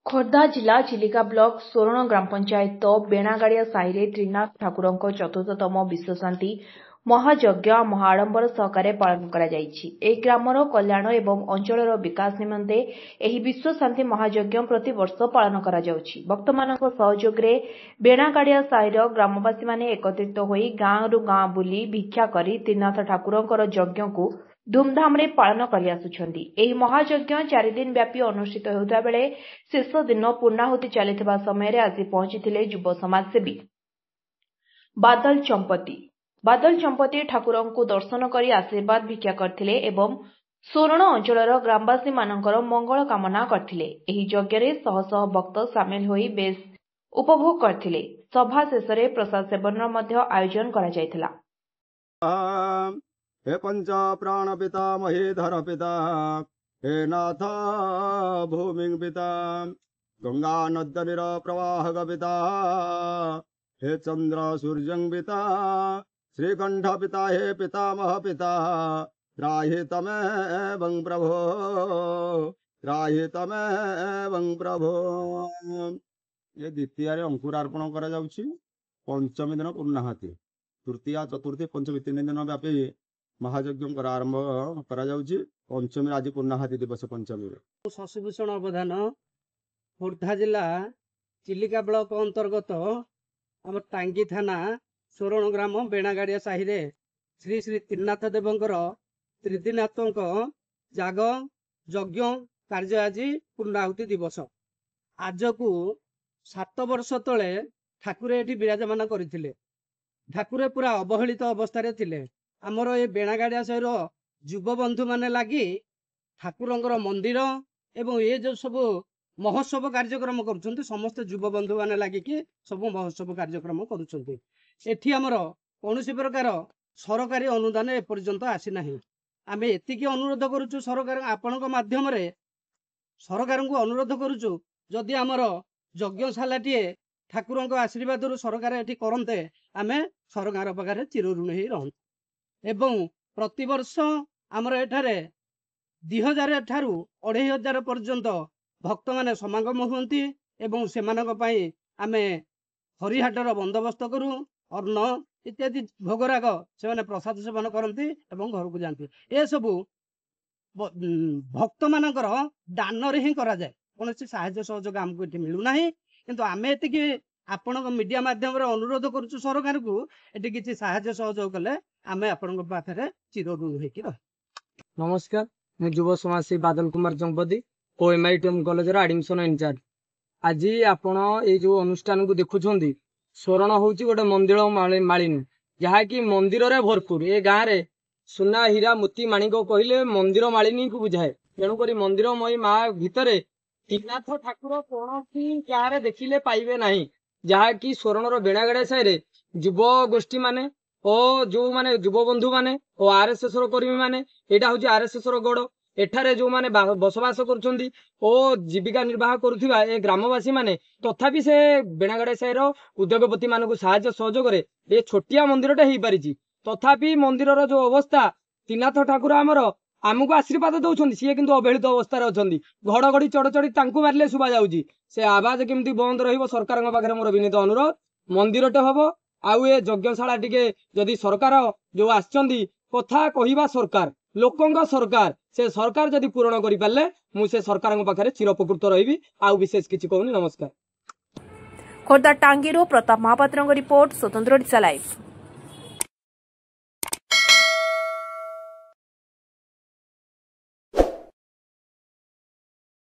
ଖୋର୍ଦ୍ଧା ଜିଲ୍ଲା ଚିଲିକା ବ୍ଲକ ସୋରଣ ଗ୍ରାମ ପଞ୍ଚାୟତ ବେଣାଗାଡ଼ିଆ ସାହିରେ ତ୍ରିନାଥ ଠାକୁରଙ୍କ ଚତୁର୍ଥତମ ବିଶ୍ୱଶାନ୍ତି ମହାଯଜ୍ଞ ମହାଆଡ଼ମ୍ବର ସହକାରେ ପାଳନ କରାଯାଇଛି। ଏହି ଗ୍ରାମର କଲ୍ୟାଣ ଏବଂ ଅଞ୍ଚଳର ବିକାଶ ନିମନ୍ତେ ଏହି ବିଶ୍ୱଶାନ୍ତି ମହାଯଜ୍ଞ ପ୍ରତିବର୍ଷ ପାଳନ କରାଯାଉଛି। ଭକ୍ତମାନଙ୍କ ସହଯୋଗରେ ବେଣାଗାଡ଼ିଆ ସାହିର ଗ୍ରାମବାସୀମାନେ ଏକତ୍ରିତ ହୋଇ ଗାଁରୁ ଗାଁ ବୁଲି ଭିକ୍ଷା କରି ତ୍ରିନାଥ ଠାକୁରଙ୍କର ଯଜ୍ଞକୁ ଧୁମଧାମରେ ପାଳନ କରିଆସୁଛନ୍ତି। ଏହି ମହାଯଜ୍ଞ 4 ଦିନ ବ୍ୟାପୀ ଅନୁଷ୍ଠିତ ହେଉଥିବା ବେଳେ ଶେଷ ଦିନ ପୂର୍ଣ୍ଣାହୁତି ଚାଲିଥିବା ସମୟରେ ଆସି ପହଞ୍ଚିଥିଲେ ଯୁବ ସମାଜସେବୀ ବାଦଲ ଚମ୍ପତି ଠାକୁରଙ୍କୁ ଦର୍ଶନ କରି ଆଶୀର୍ବାଦ ଭିକ୍ଷା କରିଥିଲେ ଏବଂ ସୋରଣ ଅଞ୍ଚଳର ଗ୍ରାମବାସୀମାନଙ୍କର ମଙ୍ଗଳ କାମନା କରିଥିଲେ। ଏହି ଯଜ୍ଞରେ ଶହ ଶହ ଭକ୍ତ ସାମିଲ ହୋଇ ବେଶ୍ ଉପଭୋଗ କରିଥିଲେ। ସଭା ଶେଷରେ ପ୍ରସାଦ ସେବନର ମଧ୍ୟ ଆୟୋଜନ କରାଯାଇଥିଲା। हे पंच प्राण पिता महेधर पिता हे नाथ भूमि पिता गंगा नद्यनिर प्रवाहक पिता हे चंद्र सूर्यं पिता श्रीकंठ पिता हे पितामह पिता त्राहि तमेवं प्रभो ये द्वितीय अंकुरार्पण करा जाउछि। पंचमी दिन पूर्णाहुति, तृतीया चतुर्थी पंचमी 3 दिन व्यापी महायज्ञ आरंभ करा जाउछि। पंचमी आज पूर्णाहुति दिवस। पंचमी शशिभूषण अवधान खोर्धा जिला चिलिका ब्लॉक अंतर्गत आम टांगी थाना सोरण ग्राम बेणागाड़िया साहि रे श्री श्री त्रिनाथ देवंकर त्रिदिनाथक जाग यज्ञ कार्य आज पूर्णाहुति दिवस। आज को 7 वर्ष तले ठाकुर एठी विराजमान करथिले। ठाकुर पूरा अवहेलित अवस्था रे थिले। आमर ये बेणागाड़िया साहिर युव बंधु माने लगी ठाकुरंकर मंदिर एवं ये जो सब महोत्सव कार्यक्रम करुछंती समस्त युव बंधु माने लगी कि सब महोत्सव कार्यक्रम करुछंती। एठी आमर कौनसी प्रकार सरकारी अनुदान एपर्यंत आसी नाही। आमे एतिकी अनुरोध करूछु सरकार आपणक माध्यम रे सरकार को अनुरोध करूछु जदि आमर यज्ञशालाटीए ठाकुरंक आशीर्वाद सरकार एठी करन्ते आमे सरकार पाखरे चिरऋणी ही रहंतु। एवं प्रतिवर्ष आमर एठारे 2000 ठारू 2500 पर्यंत भक्त माने समागम हुंती एवं सेमानक पई आमे हरिहाटर बंदोबस्त करू। अन्न इत्यादि भोगराग से प्रसाद सेवन करती एवं घर को जाती। ए सबू भक्त मानकर दान रे ही करा जाए। कौन साहाय्य सहयोग आमको ये मिलूना किंतु आम एति आपण मीडिया माध्यम अनुरोध करुचु सरकार को ये किसी साहाय्य सहयोग कले आम आपण पाखे चिरऋणी हो। नमस्कार, मैं युव समाजसेवी बादल कुमार चंपती ओ MITM कॉलेज एडमिशन इंचार्ज। आज आपण ये जो अनुष्ठान को देखुं सोरण हूँ गोटे मंदिर मालिनी जहाँकि मंदिर रे भरपूर। ए गाँव रे सुना हीरा मोती माणिक कहले मंदिर मालिनी को बुझाए। तेणुक मंदिरमयी माँ भितर त्रिनाथ ठाकुर कौन गाँव देखिले पाइबे नहीं। जहाँकि सोरण बेणागाड़िया साहि युव गोष्ठी माने ओ जो माने युव बंधु माने ओ RSS कर्मी माने एटा हूँ RSS गड़ एठारे जो माने बसवास करुछंती ओ जीविका निर्वाह करुथिबा ए ग्रामवासी माने तथापि से बेणागाड़िया साहिर उद्योगपति मानक साहाय्य सहयोग रे ए छोटिया मंदिरटे हेई पारिछि। तथापि मंदिरर जो अवस्था त्रिनाथ ठाकुर आमको आशीर्वाद दौरान सी किंतु अवहेलित अवस्था अच्छी। घड़घड़ी चढ़चढ़ी तांकु मारिले शुभा जाउछि। से आवाज केमती बंद रहिबो सरकार पाखरे मोर विनीत अनुरोध। मंदिरटे हबो आउ ए यज्ञशाला टिके जदि सरकार जो आछंती कथा कहिबा सरकार लोकंग सरकार से सरकार जदि पूरण करि पाले मु से सरकार पाखरे चिरपकृत रहिबी। आउ विशेष किछि कहूनी। नमस्कार। खोर्धा टांगीरो प्रताप महापात्रଙ୍କ रिपोर्ट स्वतंत्र ओडिशा लाइव।